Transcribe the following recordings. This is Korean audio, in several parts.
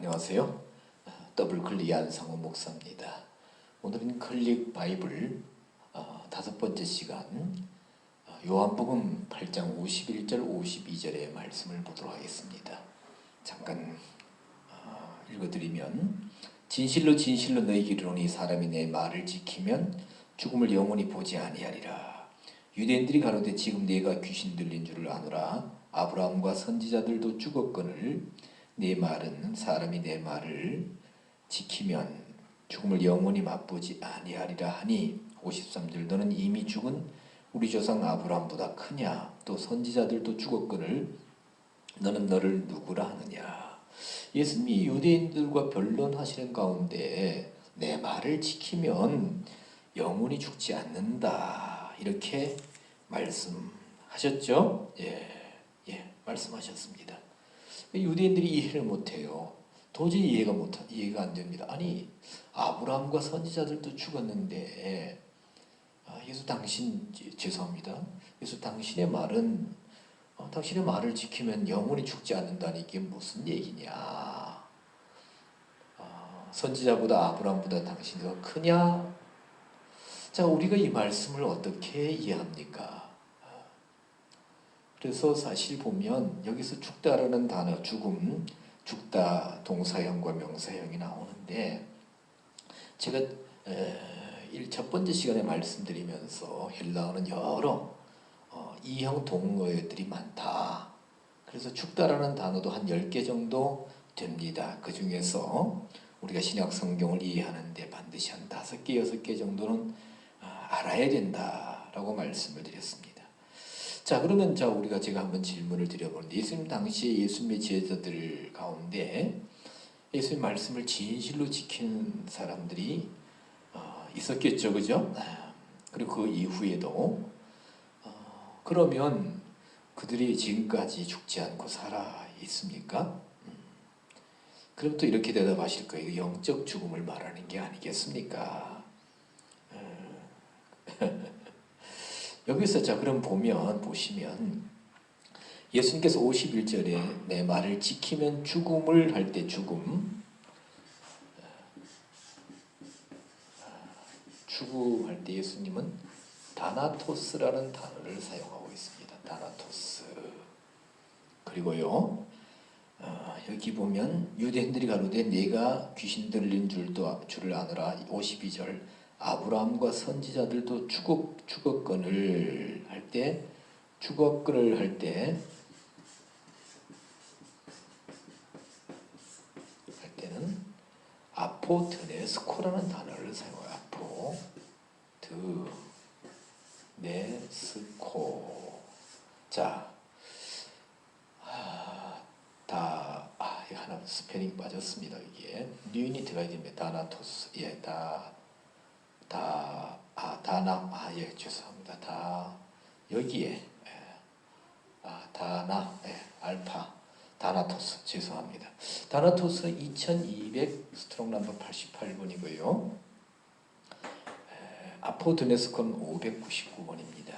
안녕하세요. 더블클릭 안상호 목사입니다. 오늘은 클릭 바이블 5번째 시간 요한복음 8장 51절 52절의 말씀을 보도록 하겠습니다. 잠깐 읽어드리면 진실로 진실로 너희에게 이르노니 사람이 내 말을 지키면 죽음을 영원히 보지 아니하리라. 유대인들이 가로되 지금 네가 귀신 들린 줄을 아노라. 아브라함과 선지자들도 죽었거늘 네 말은 사람이 내 말을 지키면 죽음을 영원히 맛보지 아니하리라 하니 53절 너는 이미 죽은 우리 조상 아브라함보다 크냐 또 선지자들도 죽었거늘 너는 너를 누구라 하느냐. 예수님이 유대인들과 변론하시는 가운데 내 말을 지키면 영원히 죽지 않는다 이렇게 말씀하셨죠. 말씀하셨습니다. 유대인들이 이해를 못해요. 도저히 이해가 안 됩니다. 아니 아브라함과 선지자들도 죽었는데 예수 당신 죄송합니다. 예수 당신의 말은 당신의 말을 지키면 영원히 죽지 않는다는 이게 무슨 얘기냐? 선지자보다 아브라함보다 당신이 더 크냐? 자, 우리가 이 말씀을 어떻게 이해합니까? 그래서 사실 보면 여기서 죽다라는 단어, 죽음, 죽다 동사형과 명사형이 나오는데 제가 첫 번째 시간에 말씀드리면서 헬라어는 여러 이형 동어들이 많다. 그래서 죽다라는 단어도 한 10개 정도 됩니다. 그 중에서 우리가 신약 성경을 이해하는데 반드시 한 5개, 6개 정도는 알아야 된다라고 말씀을 드렸습니다. 자, 그러면 제가 한번 질문을 드려보는데 예수님 당시에 예수님의 제자들 가운데 예수님 말씀을 진실로 지키는 사람들이 있었겠죠, 그죠? 그리고 그 이후에도 그러면 그들이 지금까지 죽지 않고 살아 있습니까? 그럼 또 이렇게 대답하실 거예요. 영적 죽음을 말하는 게 아니겠습니까? 여기서 그럼 보시면 예수님께서 51절에 내 말을 지키면 죽음을 할 때 죽음할 때 예수님은 다나토스라는 단어를 사용하고 있습니다. 다나토스. 그리고요 여기 보면 유대인들이 가로되 네가 귀신 들린 줄을 아노라. 52절 아브라함과 선지자들도 죽었거늘 할 때 때는 아포드네스코라는 단어를 사용해요. 아포드네스코. 자, 이거 하나 스페링 빠졌습니다. 이게 뉴인이 들어가야 됩니다. 다나토스, 죄송합니다. 여기에 알파 다나토스 죄송합니다. 다나토스 2200 스트롱 넘버 88번이고요. 아포드네스코는 599번입니다.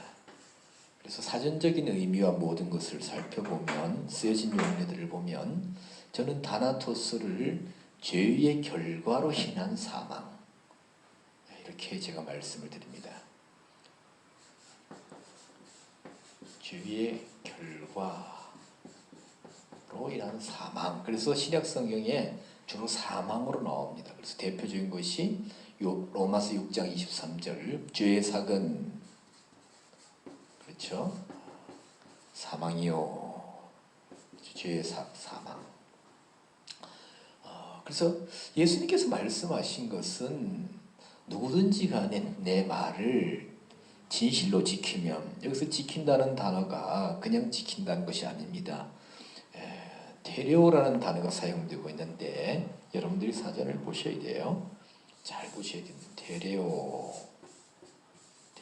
그래서 사전적인 의미와 모든 것을 살펴보면 쓰여진 용례들을 보면 저는 다나토스를 죄의 결과로 인한 사망 이렇게 제가 말씀을 드립니다. 죄의 결과로 인한 사망. 그래서 신약 성경에 주로 사망으로 나옵니다. 그래서 대표적인 것이 로마서 6장 23절 죄의 삭은 그렇죠? 사망이요. 죄의 사망. 그래서 예수님께서 말씀하신 것은 누구든지 간에 내 말을 진실로 지키면, 여기서 지킨다는 단어가 그냥 지킨다는 것이 아닙니다. 테레오라는 단어가 사용되고 있는데 여러분들이 사전을 보셔야 돼요. 잘 보셔야 됩니다.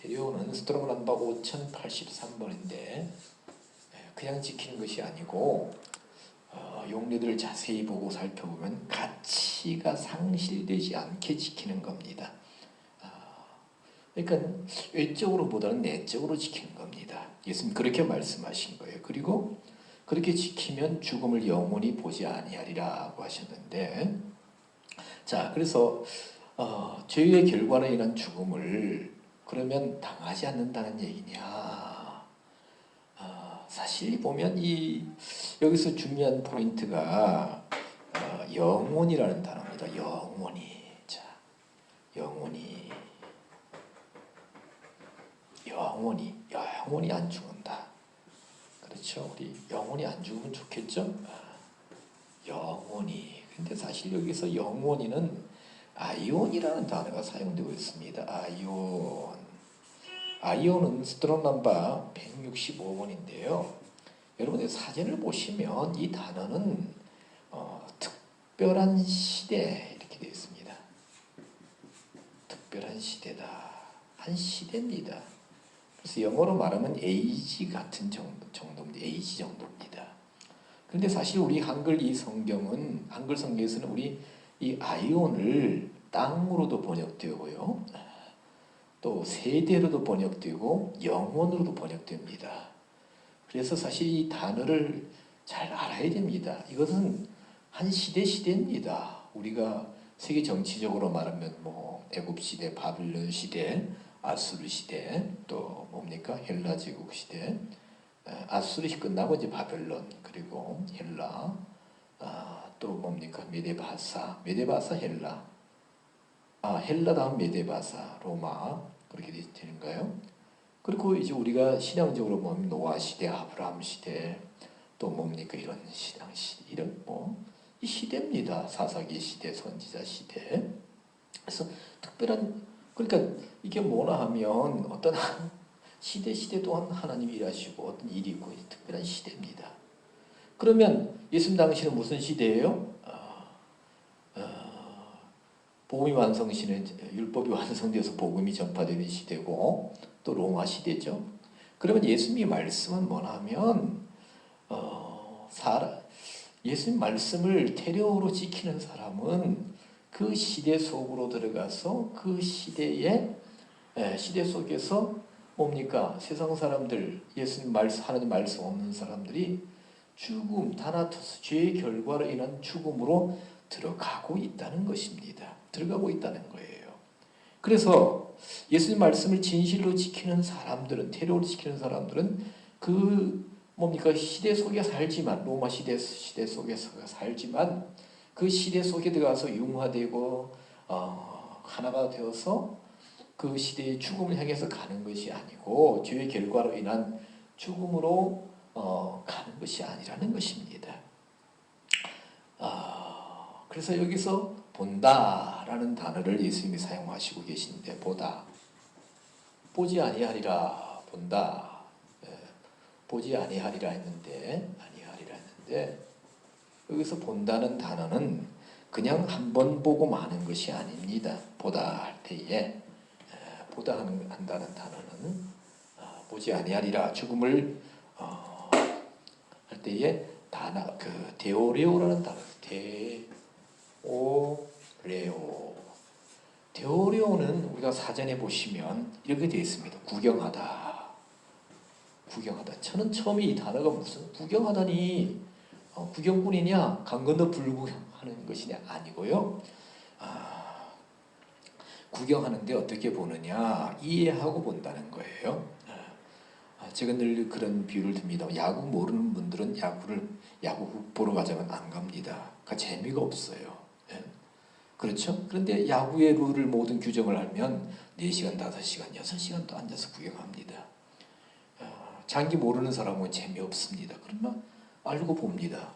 테레오는 스트롱 넘버 5083번인데 그냥 지키는 것이 아니고 용례들을 자세히 보고 살펴보면 가치가 상실되지 않게 지키는 겁니다. 그러니까 외적으로보다는 내적으로 지키는 겁니다. 예수님 그렇게 말씀하신 거예요. 그리고 그렇게 지키면 죽음을 영원히 보지 아니하리라고 하셨는데, 자, 그래서 죄의 결과로 인한 죽음을 그러면 당하지 않는다는 얘기냐? 사실 보면 여기서 중요한 포인트가 영원이라는 단어입니다. 영원히. 자, 영원히 안 죽는다. 그렇죠? 우리 영원히 안 죽으면 좋겠죠? 영원히. 근데 사실 여기서 영원히는 아이온이라는 단어가 사용되고 있습니다. 아이온은 스트롱 넘버 165번인데요. 여러분들 사진을 보시면 이 단어는 특별한 시대 이렇게 되어 있습니다. 특별한 시대다. 한 시대입니다. 그래서 영어로 말하면 age 같은 정도입니다. age 정도입니다. 그런데 사실 우리 한글 한글 성경에서는 우리 이 아이온을 땅으로도 번역되고요. 또 세대로도 번역되고 영원으로도 번역됩니다. 그래서 사실 이 단어를 잘 알아야 됩니다. 이것은 한 시대입니다. 우리가 세계 정치적으로 말하면 애굽 시대, 바빌론 시대, 아수르 시대, 또 뭡니까? 헬라 제국 시대. 아수르시 끝나고 이제 바벨론, 그리고 헬라, 또 뭡니까? 메데바사, 헬라. 헬라 다음 메데바사, 로마, 그렇게 되는가요? 그리고 이제 우리가 신앙적으로 보면 노아 시대, 아브라함 시대, 또 뭡니까? 이런 신앙 시대, 이런 이 시대입니다. 사사기 시대, 선지자 시대. 그래서 특별한, 그러니까 이게 뭐나 하면 어떤 시대 동안 하나님이 일하시고 어떤 일이 있고 특별한 시대입니다. 그러면 예수님 당시는 무슨 시대예요? 복음이 완성시는 율법이 완성되어서 복음이 전파되는 시대고 또 로마 시대죠. 그러면 예수님이 말씀은 뭐냐면 예수님 말씀을 테레오로 지키는 사람은 그 시대 속으로 들어가서 그 시대 속에서 뭡니까? 세상 사람들, 예수님 말씀, 하나님 말씀 없는 사람들이 죽음, 타나토스, 죄의 결과로 인한 죽음으로 들어가고 있다는 것입니다. 들어가고 있다는 거예요. 그래서 예수님 말씀을 진실로 지키는 사람들은, 테레오로 지키는 사람들은 그 뭡니까? 시대 속에 살지만, 로마 시대 속에서 살지만 그 시대 속에 들어가서 융화되고 하나가 되어서 그 시대의 죽음을 향해서 가는 것이 아니고 죄의 결과로 인한 죽음으로 가는 것이 아니라는 것입니다. 그래서 여기서 본다라는 단어를 예수님이 사용하시고 계신데, 보지 아니하리라, 본다. 보지 아니하리라 했는데 여기서 본다는 단어는 그냥 한 번 보고 마는 것이 아닙니다. 보다 할 때에 한다는 단어는 보지 아니하리라, 죽음을 할 때에 데오레오라는 단어, 데오레오는 우리가 사전에 보시면 이렇게 되어 있습니다. 구경하다. 저는 처음에 이 단어가 무슨 구경하다니, 구경꾼이냐, 강 건너 불구경하는 것이냐, 아니고요. 구경하는데 어떻게 보느냐, 이해하고 본다는 거예요. 제가 늘 그런 비유를 듭니다. 야구 모르는 분들은 야구 보러 가자면 안 갑니다. 재미가 없어요. 그렇죠? 그런데 야구의 룰을 모든 규정을 알면 4시간, 5시간, 6시간 또 앉아서 구경합니다. 장기 모르는 사람은 재미없습니다. 그러나 알고 봅니다.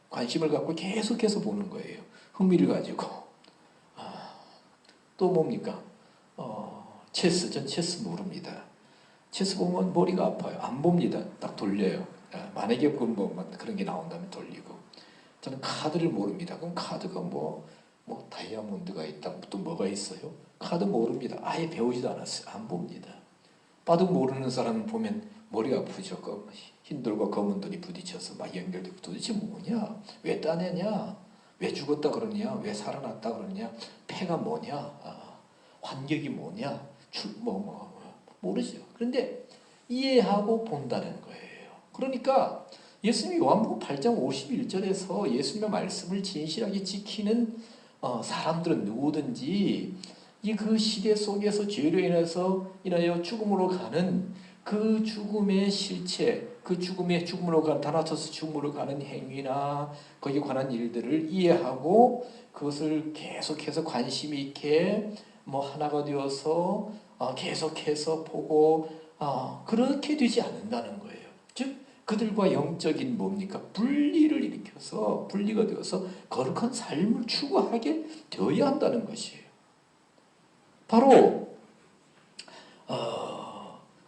관심을 갖고 계속해서 보는 거예요. 흥미를 가지고. 또 뭡니까? 전 체스 모릅니다. 체스 보면 머리가 아파요. 안 봅니다. 딱 돌려요. 만약에 그런 게 나온다면 돌리고. 저는 카드를 모릅니다. 그럼 카드가 다이아몬드가 있다. 또 뭐가 있어요? 카드 모릅니다. 아예 배우지도 않았어요. 안 봅니다. 바둑 모르는 사람 보면 머리가 아프죠. 흰 돌과 검은 돌이 부딪혀서 막 연결되고, 도대체 뭐냐? 왜 따내냐? 왜 죽었다 그러냐? 왜 살아났다 그러냐? 패가 뭐냐? 환격이 뭐냐? 모르죠. 그런데 이해하고 본다는 거예요. 그러니까 예수님이 요한복음 8장 51절에서 예수님의 말씀을 진실하게 지키는 사람들은 누구든지 이 그 시대 속에서 죄로 인하여 죽음으로 가는 그 죽음의 실체, 그 죽음으로 가는 다나토스 죽음으로 가는 행위나 거기에 관한 일들을 이해하고 그것을 계속해서 관심 있게 하나가 되어서 계속해서 보고 그렇게 되지 않는다는 거예요. 즉 그들과 영적인 뭡니까? 분리가 되어서 거룩한 삶을 추구하게 되어야 한다는 것이에요. 바로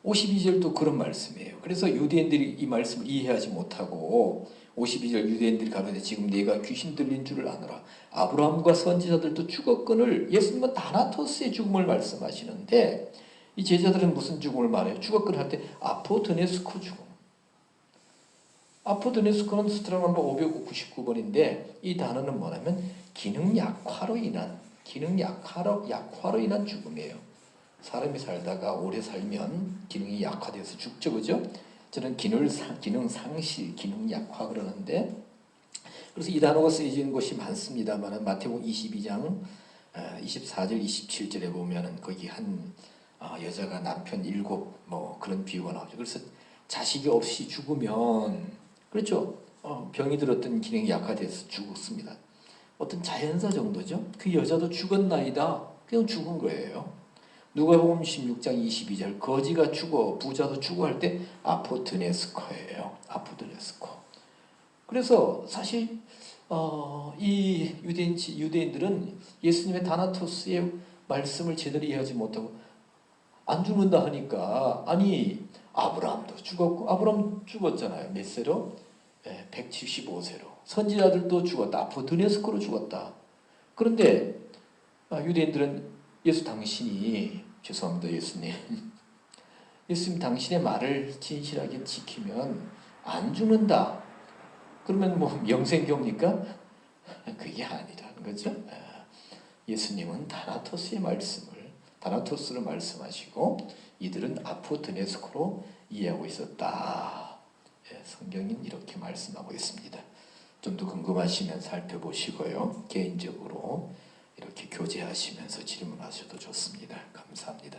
52절도 그런 말씀이에요. 그래서 유대인들이 이 말씀을 이해하지 못하고 52절 유대인들이 가로되 지금 네가 귀신 들린 줄을 아노라. 아브라함과 선지자들도 죽었거늘 예수님은 다나토스의 죽음을 말씀하시는데 이 제자들은 무슨 죽음을 말해요? 죽었거늘 할 때 아포드네스코 죽음. 아포드네스코는 수트라 넘버 599번인데 이 단어는 뭐냐면 기능 약화로 인한 죽음이에요. 사람이 살다가 오래 살면 기능이 약화돼서 죽죠, 그죠? 저는 기능 상실, 기능 약화 그러는데 그래서 이 단어가 쓰여진 곳이 많습니다만 마태복음 22장 24절 27절에 보면은 거기 한 여자가 남편 7 그런 비유가 나오죠. 그래서 자식이 없이 죽으면 그렇죠. 병이 들었던 기능이 약화돼서 죽었습니다. 어떤 자연사 정도죠. 그 여자도 죽었나이다. 그냥 죽은 거예요. 누가복음 16장 22절 거지가 죽어 부자도 죽어 할 때 아포드네스코예요. 아포드네스코. 그래서 사실 이 유대인들은 예수님의 다나토스의 말씀을 제대로 이해하지 못하고 안 죽는다 하니까 아니 아브라함도 죽었고 아브라함 죽었잖아요. 몇 세로? 175세로. 선지자들도 죽었다. 아포드네스코로 죽었다. 그런데 유대인들은 예수 당신이 죄송합니다 예수님 당신의 말을 진실하게 지키면 안 죽는다. 그러면 영생교입니까? 그게 아니라는 거죠. 예수님은 다나토스를 말씀하시고 이들은 아포드네스코로 이해하고 있었다. 성경은 이렇게 말씀하고 있습니다. 좀 더 궁금하시면 살펴보시고요. 개인적으로 이렇게 교제하시면서 질문하셔도 좋습니다. 감사합니다.